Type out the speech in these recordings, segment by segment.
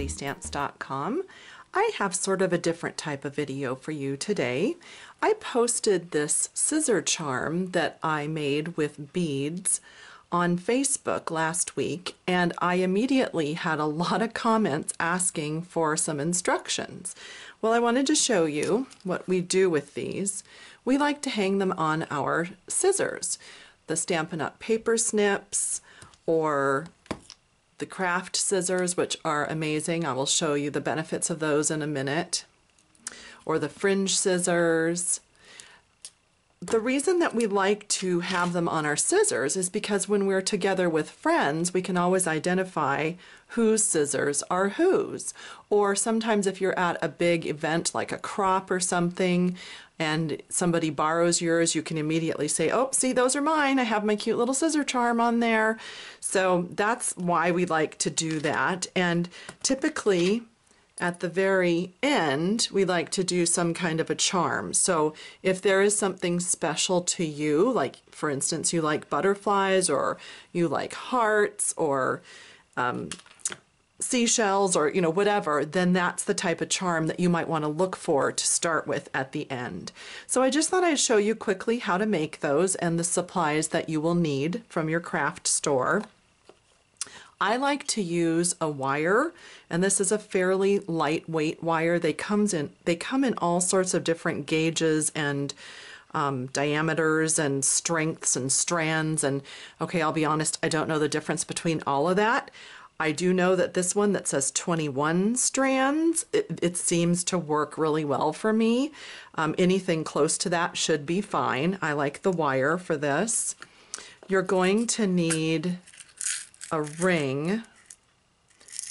PattyStamps.com. I have sort of a different type of video for you today. I posted this scissor charm that I made with beads on Facebook last week, and I immediately had a lot of comments asking for some instructions. Well, I wanted to show you what we do with these. We like to hang them on our scissors, the Stampin' Up paper snips or the craft scissors, which are amazing. I will show you the benefits of those in a minute, or the fringe scissors. The reason that we like to have them on our scissors is because when we're together with friends, we can always identify whose scissors are whose. Or sometimes if you're at a big event like a crop or something and somebody borrows yours, you can immediately say, oh, see, those are mine. I have my cute little scissor charm on there. So that's why we like to do that. And typically, at the very end, we like to do some kind of a charm. So if there is something special to you, like for instance, you like butterflies or you like hearts or seashells or whatever, then that's the type of charm that you might want to look for to start with at the end. So I just thought I'd show you quickly how to make those and the supplies that you will need from your craft store. I like to use a wire, and this is a fairly lightweight wire. They come in all sorts of different gauges and diameters and strengths and strands, and okay, I'll be honest, I don't know the difference between all of that. I do know that this one that says 21 strands, it seems to work really well for me. Anything close to that should be fine. I like the wire for this. You're going to need a ring,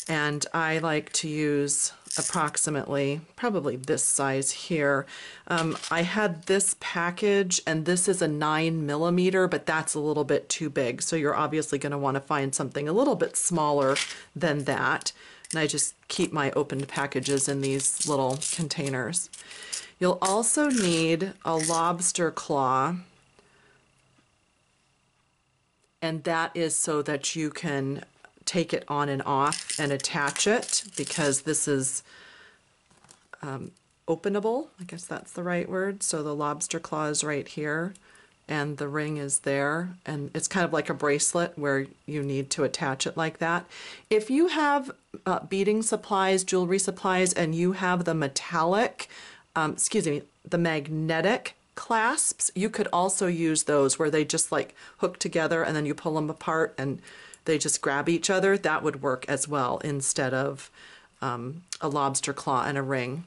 and I like to use approximately probably this size here. I had this package, and this is a 9mm, but that's a little bit too big, so you're obviously going to want to find something a little bit smaller than that. And I just keep my opened packages in these little containers. You'll also need a lobster claw, and that is so that you can take it on and off and attach it, because this is openable. I guess that's the right word. So the lobster claw is right here and the ring is there, and it's kind of like a bracelet where you need to attach it like that. If you have beading supplies, jewelry supplies, and you have the metallic, the magnetic clasps, you could also use those where they just like hook together and then you pull them apart and they just grab each other. That would work as well instead of a lobster claw and a ring.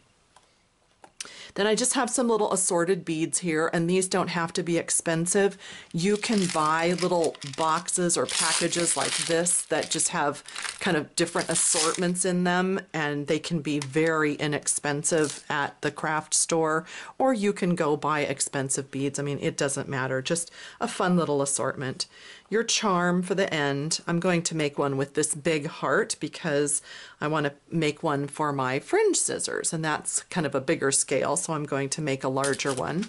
Then I just have some little assorted beads here, and these don't have to be expensive. You can buy little boxes or packages like this that just have kind of different assortments in them, and they can be very inexpensive at the craft store, or you can go buy expensive beads. I mean, it doesn't matter, just a fun little assortment. Your charm for the end, I'm going to make one with this big heart because I want to make one for my fringe scissors, and that's kind of a bigger scale, so I'm going to make a larger one.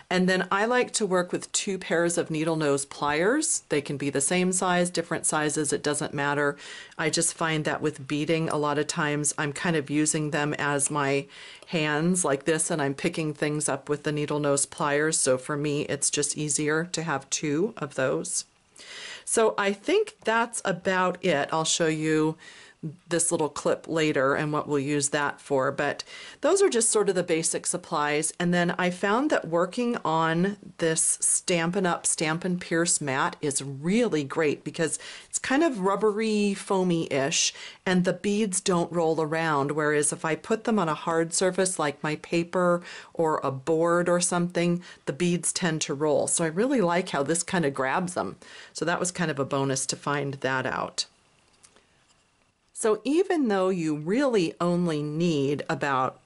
And then I like to work with 2 pairs of needle nose pliers. They can be the same size, different sizes, it doesn't matter. I just find that with beading, a lot of times I'm kind of using them as my hands like this, and I'm picking things up with the needle nose pliers. So for me, it's just easier to have 2 of those. So I think that's about it. I'll show you this little clip later and what we'll use that for, but those are just sort of the basic supplies. And then I found that working on this Stampin' Up Stampin' Pierce mat is really great because it's kind of rubbery, foamy-ish, and the beads don't roll around, whereas if I put them on a hard surface like my paper or a board or something, the beads tend to roll. So I really like how this kind of grabs them. So that was kind of a bonus to find that out. So even though you really only need about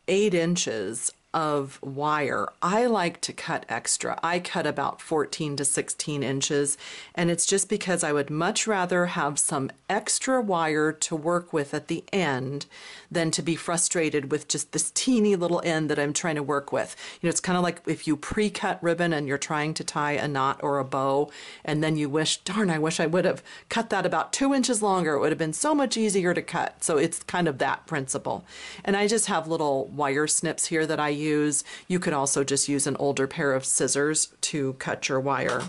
8 inches of wire, I like to cut extra. I cut about 14 to 16 inches, and it's just because I would much rather have some extra wire to work with at the end than to be frustrated with just this teeny little end that I'm trying to work with. You know, it's kind of like if you pre-cut ribbon and you're trying to tie a knot or a bow, and then you wish, darn, I wish I would have cut that about 2 inches longer. It would have been so much easier to cut. So it's kind of that principle. And I just have little wire snips here that I use. You could also just use an older pair of scissors to cut your wire.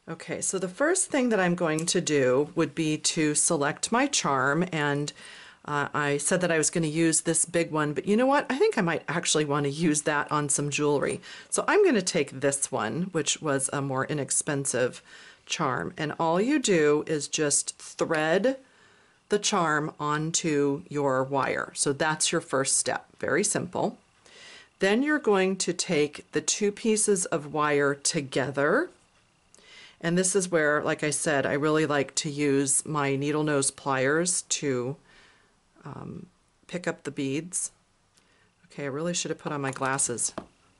Okay, so the first thing that I'm going to do would be to select my charm, and I said that I was going to use this big one, but you know what? I think I might actually want to use that on some jewelry. So I'm going to take this one, which was a more inexpensive charm, and all you do is just thread the charm onto your wire. So that's your first step. Very simple. Then you're going to take the two pieces of wire together, and this is where, like I said, I really like to use my needle nose pliers to pick up the beads. Okay, I really should have put on my glasses.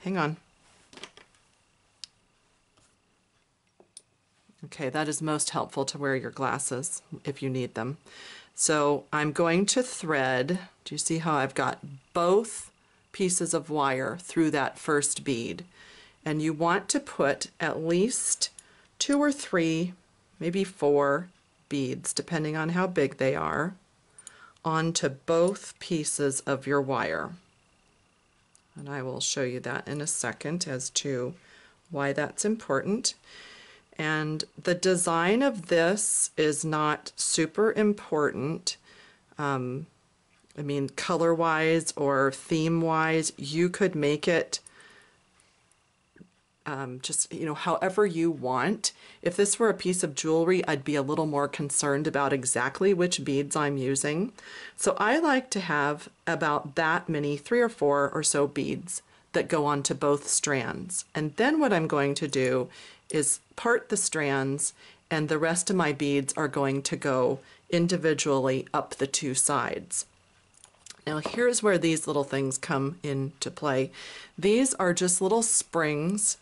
Hang on. Okay, that is most helpful to wear your glasses if you need them. So I'm going to thread, do you see how I've got both pieces of wire through that first bead? And you want to put at least 2 or 3, maybe 4 beads, depending on how big they are, onto both pieces of your wire. And I will show you that in a second as to why that's important. And the design of this is not super important. I mean, color-wise or theme-wise, you could make it just, you know, however you want. If this were a piece of jewelry, I'd be a little more concerned about exactly which beads I'm using. So I like to have about that many, 3 or 4 or so beads that go onto both strands. And then what I'm going to do is part the strands, and the rest of my beads are going to go individually up the 2 sides. Now here's where these little things come into play. These are just little springs,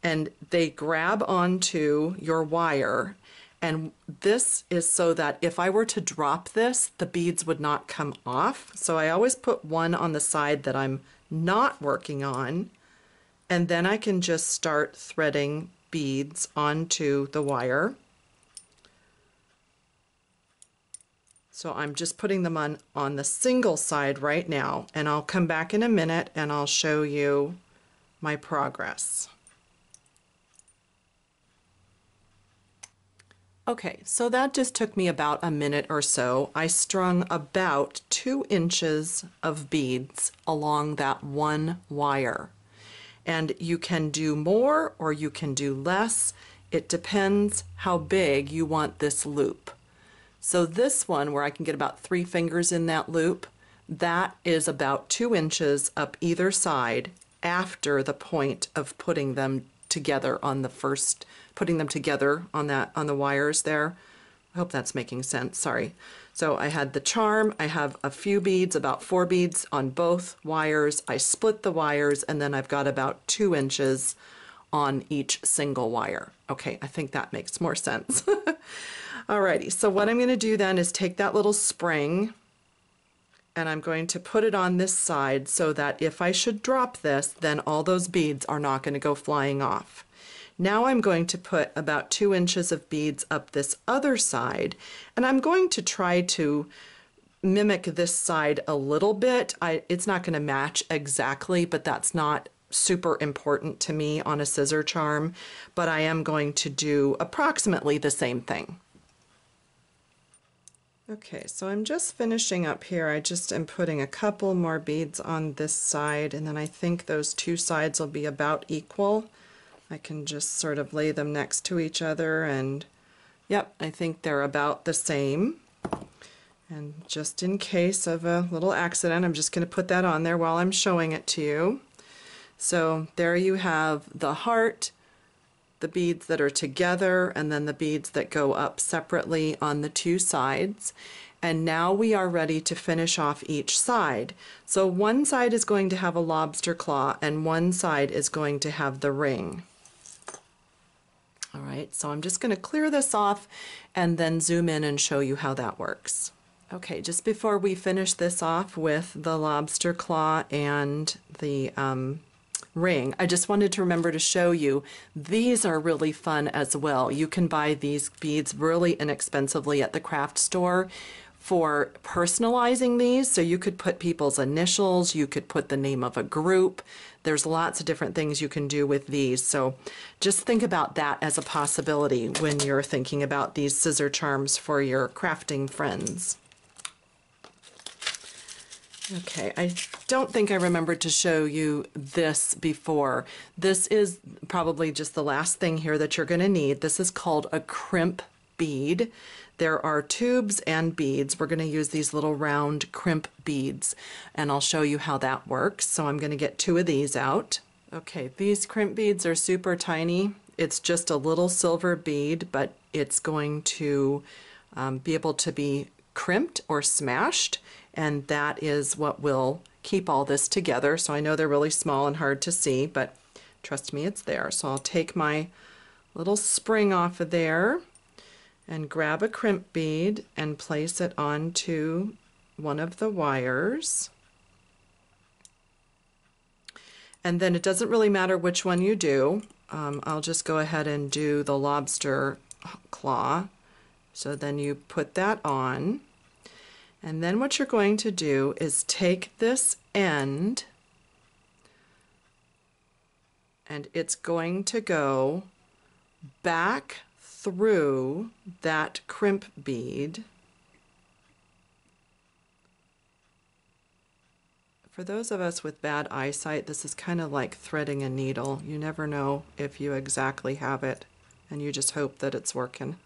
and they grab onto your wire, and this is so that if I were to drop this, the beads would not come off. So I always put one on the side that I'm not working on, and then I can just start threading beads onto the wire. So I'm just putting them on the single side right now, and I'll come back in a minute and I'll show you my progress. Okay, so that just took me about a minute or so. I strung about 2 inches of beads along that one wire. And you can do more or you can do less. It depends how big you want this loop. So this one, where I can get about 3 fingers in that loop, that is about 2 inches up either side after the point of putting them together on the first, putting them together on the wires there. I hope that's making sense, sorry. So I had the charm, I have a few beads, about 4 beads on both wires. I split the wires, and then I've got about 2 inches on each single wire. Okay, I think that makes more sense. Alrighty, so what I'm going to do then is take that little spring, and I'm going to put it on this side so that if I should drop this, then all those beads are not going to go flying off. Now I'm going to put about 2 inches of beads up this other side, and I'm going to try to mimic this side a little bit. It's not going to match exactly, but that's not super important to me on a scissor charm, but I am going to do approximately the same thing. Okay, so I'm just finishing up here. I just am putting a couple more beads on this side, and then I think those 2 sides will be about equal. I can just sort of lay them next to each other, and yep, I think they're about the same. And just in case of a little accident, I'm just going to put that on there while I'm showing it to you. So there you have the heart, the beads that are together, and then the beads that go up separately on the 2 sides. And now we are ready to finish off each side. So one side is going to have a lobster claw and one side is going to have the ring. All right, so I'm just going to clear this off and then zoom in and show you how that works. Okay, just before we finish this off with the lobster claw and the ring, I just wanted to remember to show you these are really fun as well. You can buy these beads really inexpensively at the craft store for personalizing these. So you could put people's initials, you could put the name of a group. There's lots of different things you can do with these. So just think about that as a possibility when you're thinking about these scissor charms for your crafting friends. Okay, I don't think I remembered to show you this before. This is probably just the last thing here that you're going to need. This is called a crimp bead. There are tubes and beads. We're going to use these little round crimp beads, and I'll show you how that works. So I'm going to get 2 of these out. Okay, these crimp beads are super tiny. It's just a little silver bead, but it's going to be able to be crimped or smashed, and that is what will keep all this together. So I know they're really small and hard to see, but trust me, it's there. So I'll take my little spring off of there and grab a crimp bead and place it onto one of the wires. And then it doesn't really matter which one you do. I'll just go ahead and do the lobster claw. So then you put that on. And then what you're going to do is take this end and it's going to go back through that crimp bead. For those of us with bad eyesight, this is kind of like threading a needle. You never know if you exactly have it, and you just hope that it's working.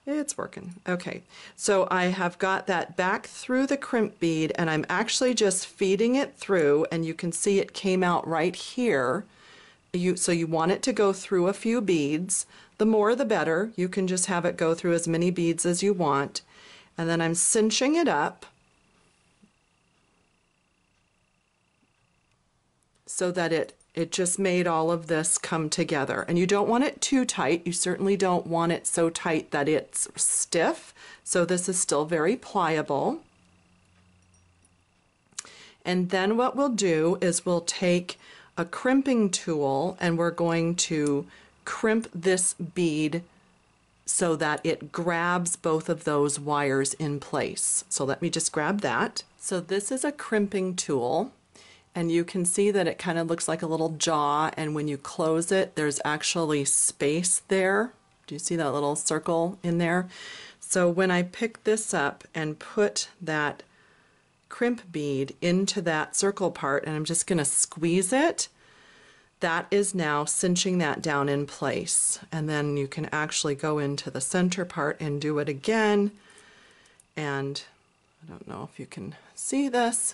It's working. Okay, so I have got that back through the crimp bead, and I'm actually just feeding it through, and you can see it came out right here. So you want it to go through a few beads. The more the better. You can just have it go through as many beads as you want. And then I'm cinching it up so that it just made all of this come together. And you don't want it too tight. You certainly don't want it so tight that it's stiff. So this is still very pliable. And then what we'll do is we'll take a crimping tool and we're going to crimp this bead so that it grabs both of those wires in place. So let me just grab that. So this is a crimping tool, and you can see that it kind of looks like a little jaw, and when you close it, there's actually space there. Do you see that little circle in there? So when I pick this up and put that crimp bead into that circle part, and I'm just going to squeeze it, that is now cinching that down in place. And then you can actually go into the center part and do it again. And I don't know if you can see this,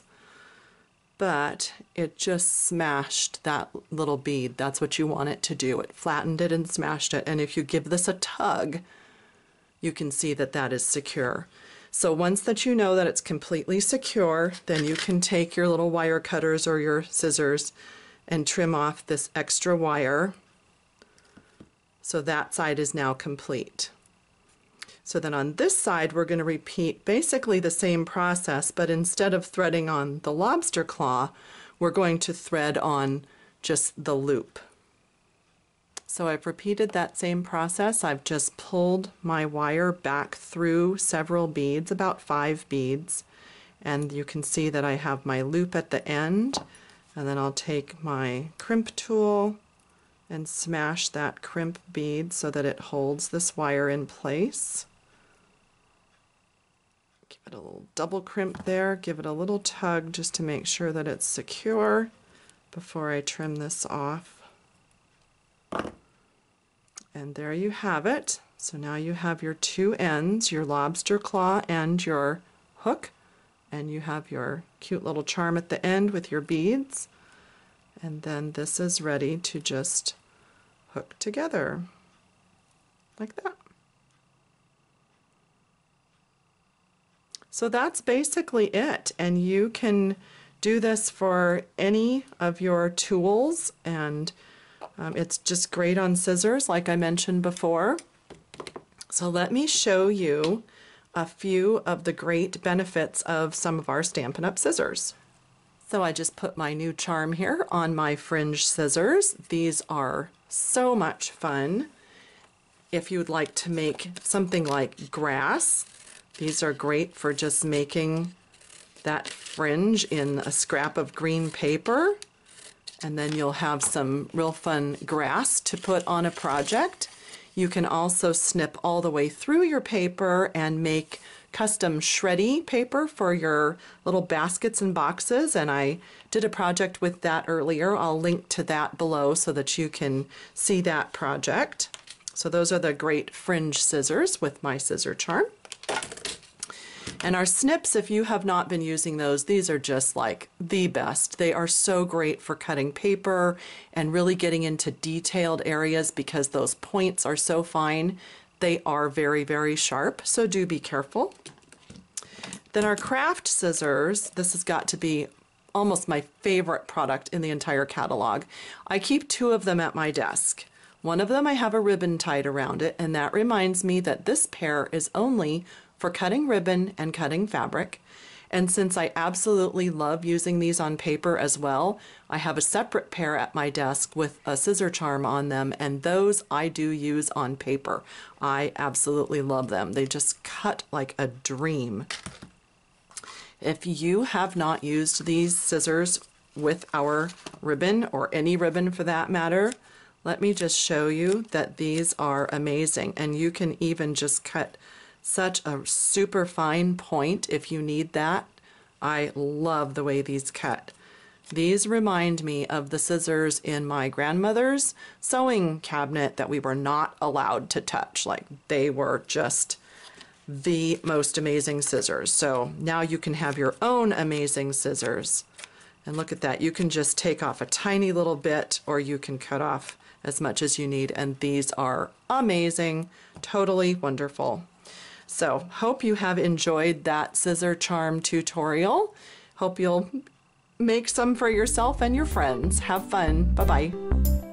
but it just smashed that little bead. That's what you want it to do. It flattened it and smashed it. And if you give this a tug, you can see that that is secure. So once that you know that it's completely secure, then you can take your little wire cutters or your scissors and trim off this extra wire. So that side is now complete. So then on this side, we're going to repeat basically the same process, but instead of threading on the lobster claw, we're going to thread on just the loop. So I've repeated that same process. I've just pulled my wire back through several beads, about 5 beads, and you can see that I have my loop at the end. And then I'll take my crimp tool and smash that crimp bead so that it holds this wire in place. Give it a little double crimp there, give it a little tug just to make sure that it's secure before I trim this off. And there you have it. So now you have your 2 ends, your lobster claw and your hook, and you have your cute little charm at the end with your beads. And then this is ready to just hook together like that. So that's basically it, and you can do this for any of your tools, and it's just great on scissors like I mentioned before. So let me show you a few of the great benefits of some of our Stampin' Up! Scissors. So I just put my new charm here on my fringe scissors. These are so much fun. If you would like to make something like grass, these are great for just making that fringe in a scrap of green paper, and then you'll have some real fun grass to put on a project. You can also snip all the way through your paper and make custom shreddy paper for your little baskets and boxes, and I did a project with that earlier. I'll link to that below so that you can see that project. So those are the great fringe scissors with my scissor charm. And our snips, if you have not been using those, these are just like the best. They are so great for cutting paper and really getting into detailed areas because those points are so fine. They are very, very sharp, so do be careful. Then our craft scissors, this has got to be almost my favorite product in the entire catalog. I keep two of them at my desk. One of them I have a ribbon tied around it, and that reminds me that this pair is only for cutting ribbon and cutting fabric. And since I absolutely love using these on paper as well, I have a separate pair at my desk with a scissor charm on them, and those I do use on paper. I absolutely love them. They just cut like a dream. If you have not used these scissors with our ribbon, or any ribbon for that matter, let me just show you that these are amazing, and you can even just cut such a super fine point if you need that. I love the way these cut. These remind me of the scissors in my grandmother's sewing cabinet that we were not allowed to touch. Like, they were just the most amazing scissors. So now you can have your own amazing scissors. And look at that, you can just take off a tiny little bit, or you can cut off as much as you need, and these are amazing, totally wonderful. So hope you have enjoyed that scissor charm tutorial. Hope you'll make some for yourself and your friends. Have fun. Bye-bye.